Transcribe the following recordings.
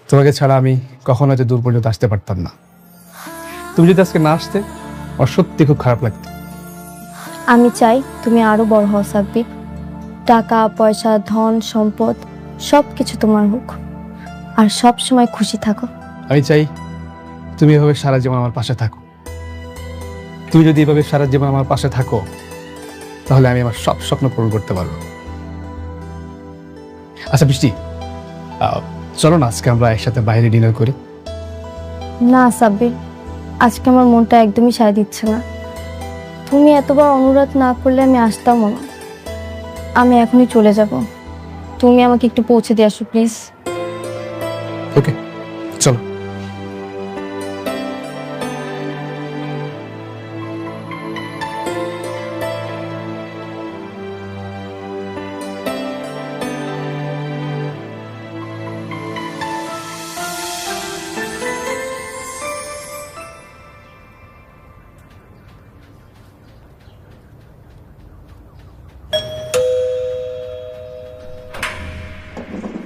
তোমাকে ছাড়া আমি কখনো হয়তো দূর পর্যন্ত আসতে পারতাম না। তুমি যদি আজকে না আসতে আমার সত্যি খুব খারাপ লাগতো। আমি চাই তুমি আরো বড় হও সাব্বির। টাকা পয়সা ধন সম্পদ সব কিছু তোমার হোক, আর সব সময় খুশি থাকো। আমি চাই তুমি এভাবে সারা জীবন আমার পাশে থাকো। তুমি যদি এভাবে সারা জীবন আমার পাশে থাকো তাহলে আমি আমার সব স্বপ্ন পূরণ করতে পারবো। আচ্ছা বৃষ্টি, চলো না আজকে আমরা একসাথে বাইরে ডিনার করি। না সাব্বির, আজকে আমার মনটা একদমই সায় দিচ্ছে না। তুমি এতবার অনুরোধ না করলে আমি আসতামও না। আমি এখনই চলে যাব। তুমি আমাকে একটু পৌঁছে দিয়ে আসো প্লিজ। ওকে চলো।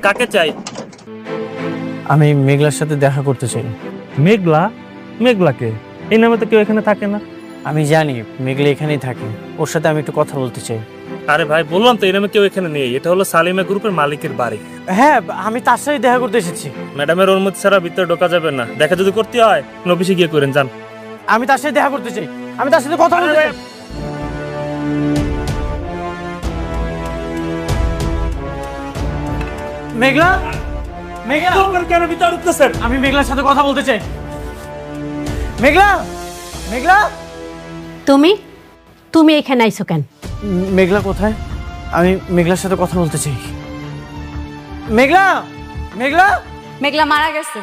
কাকে চাই? আমি মেঘলার সাথে দেখা করতে চাই। মেঘলা? মেঘলাকে? এই নামে তো কেউ এখানে থাকে না। আমি জানি মেঘলা এখানেই থাকে, ওর সাথে আমি একটু কথা বলতে চাই। আরে ভাই, বললাম তো এই নামে কেউ এখানে নেই। এটা হলো সালিমা গ্রুপের মালিকের বাড়ি। হ্যাঁ, আমি তার সাথে দেখা করতে এসেছি। ম্যাডামের অনুমতি ছাড়া ভিতরে ঢোকা যাবে না। দেখা যদি করতে হয় অফিসে গিয়ে করেন, যান। আমি তার সাথে দেখা করতে চাই, আমি তার সাথে কথা বলতে চাই। মেঘলা, মেঘলা কেন ভিতরে ঢুকতেছেন? আমি মেঘলার সাথে কথা বলতে চাই। মেঘলা, মেঘলা, তুমি তুমি এখানে আইছো কেন? মেঘলা কোথায়? আমি মেঘলার সাথে কথা বলতে চাই। মেঘলা, মেঘলা, মেঘলা মারা গেছে।